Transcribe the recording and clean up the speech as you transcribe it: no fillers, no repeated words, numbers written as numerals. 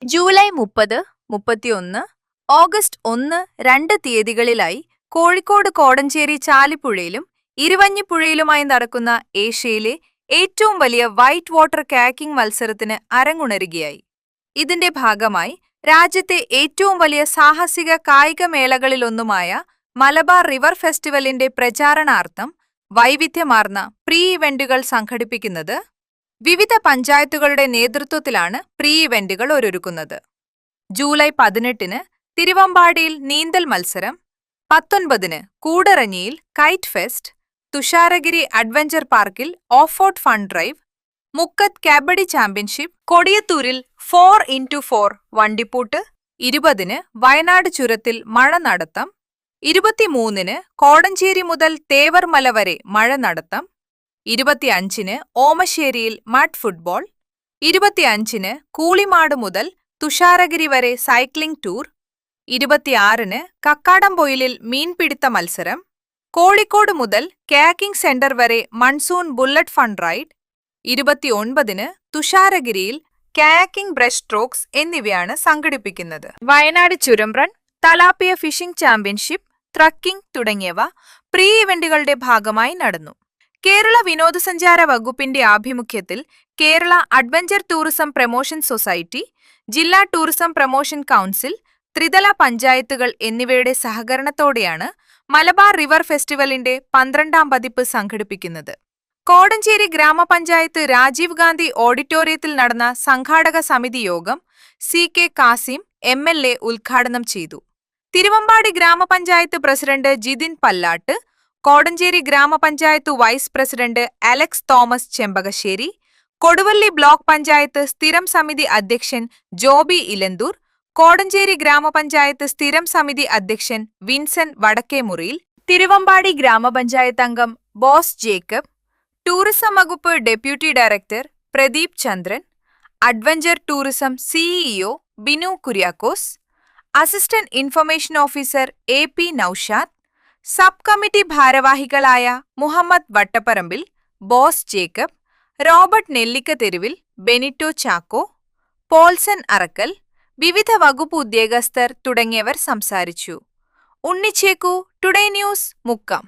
July 30, 31, August 1, 2 തീയതികളിലായി Kozhikode Kodanchery ചാലിപ്പുഴയിലും ഇരുവഞ്ഞിപ്പുഴയിലുമായി നടക്കുന്ന ഏഷ്യയിലെ ഏറ്റവും വലിയ വൈറ്റ് വാട്ടർ കായാക്കിംഗ് മത്സരത്തിന് അരങ്ങുണരുകയായി. ഇതിന്റെ ഭാഗമായി രാജ്യത്തെ ഏറ്റവും വലിയ സാഹസിക കായികമേളകളിലൊന്നുമായ മലബാർ റിവർ ഫെസ്റ്റിവലിന്റെ പ്രചാരണാർത്ഥം വൈവിധ്യമാർന്ന പ്രീ ഇവന്റുകൾ സംഘടിപ്പിക്കുന്നത് വിവിധ പഞ്ചായത്തുകളുടെ നേതൃത്വത്തിലാണ് പ്രീ ഇവന്റുകൾ ഒരുക്കുന്നത്. ജൂലൈ 18-ന് തിരുവമ്പാടിയിൽ നീന്തൽ മത്സരം, 19-ന് കൂടരഞ്ഞിയിൽ കൈറ്റ് ഫെസ്റ്റ്, തുഷാരഗിരി അഡ്വഞ്ചർ പാർക്കിൽ ഓഫ് റോഡ് ഫൺ ഡ്രൈവ്, മുക്കത്ത് കബഡി ചാമ്പ്യൻഷിപ്പ്, കൊടിയത്തൂരിൽ 4x4 വണ്ടിപ്പൂട്ട്, 20-ന് വയനാട് ചുരത്തിൽ മഴ നടത്തം, 23-ന് കോടഞ്ചേരി മുതൽ തേവർമല വരെ മഴ നടത്തം, 25-ന് ഓമശ്ശേരിയിൽ മഡ് ഫുട്ബോൾ, 25-ന് കൂളിമാട് മുതൽ തുഷാരഗിരി വരെ സൈക്ലിംഗ് ടൂർ, 26-ന് കക്കാടംപൊയിലിൽ മീൻപിടുത്ത മത്സരം, കോഴിക്കോട് മുതൽ കായാക്കിംഗ് സെന്റർ വരെ മൺസൂൺ ബുള്ളറ്റ് ഫൺ റൈഡ്, 29-ന് തുഷാരഗിരിയിൽ കായാക്കിംഗ് ബ്രഷ് സ്ട്രോക്സ് എന്നിവയാണ് സംഘടിപ്പിക്കുന്നത്. വയനാട് ചുരം run, tilapia fishing championship, trekking തുടങ്ങിയവ പ്രീ ഇവന്റുകളുടെ ഭാഗമായി നടന്നു. കേരള വിനോദസഞ്ചാര വകുപ്പിന്റെ ആഭിമുഖ്യത്തിൽ Kerala adventure tourism promotion society, ജില്ലാ ടൂറിസം പ്രമോഷൻ കൗൺസിൽ, ത്രിതല പഞ്ചായത്തുകൾ എന്നിവയുടെ സഹകരണത്തോടെയാണ് മലബാർ റിവർ ഫെസ്റ്റിവലിന്റെ 12ാം പതിപ്പ് സംഘടിപ്പിക്കുന്നത്. കോടഞ്ചേരി ഗ്രാമപഞ്ചായത്ത് രാജീവ് ഗാന്ധി ഓഡിറ്റോറിയത്തിൽ നടന്ന സംഘാടക സമിതി യോഗം CK കാസിം MLA ഉദ്ഘാടനം ചെയ്തു. തിരുവമ്പാടി ഗ്രാമപഞ്ചായത്ത് president Jithin Pallatt, Kodanchery grama panchayat vice president Alex Thomas Chempakassery, Koduvally block panchayat സ്ഥിരം സമിതി അധ്യക്ഷൻ ജോബി ഇലന്തൂർ, കോടഞ്ചേരി ഗ്രാമപഞ്ചായത്ത് സ്ഥിരം സമിതി അധ്യക്ഷൻ വിൻസെന്റ് വടക്കേമുറിയിൽ, തിരുവമ്പാടി ഗ്രാമപഞ്ചായത്ത് അംഗം ബോസ് ജേക്കബ്, ടൂറിസം വകുപ്പ് deputy director Pradeep Chandran, adventure tourism CEO Binu Kuriakose, assistant information officer AP Naushad, sub committee ഭാരവാഹികളായ Muhammad Vattaparambil, Bose Jacob, Robert Nellikkatheruvil, Benito Chacko, Paulson Arakkal, വിവിധ വകുപ്പ് ഉദ്യോഗസ്ഥർ തുടങ്ങിയവർ സംസാരിച്ചു. Unnichekku, today news, Mukkam.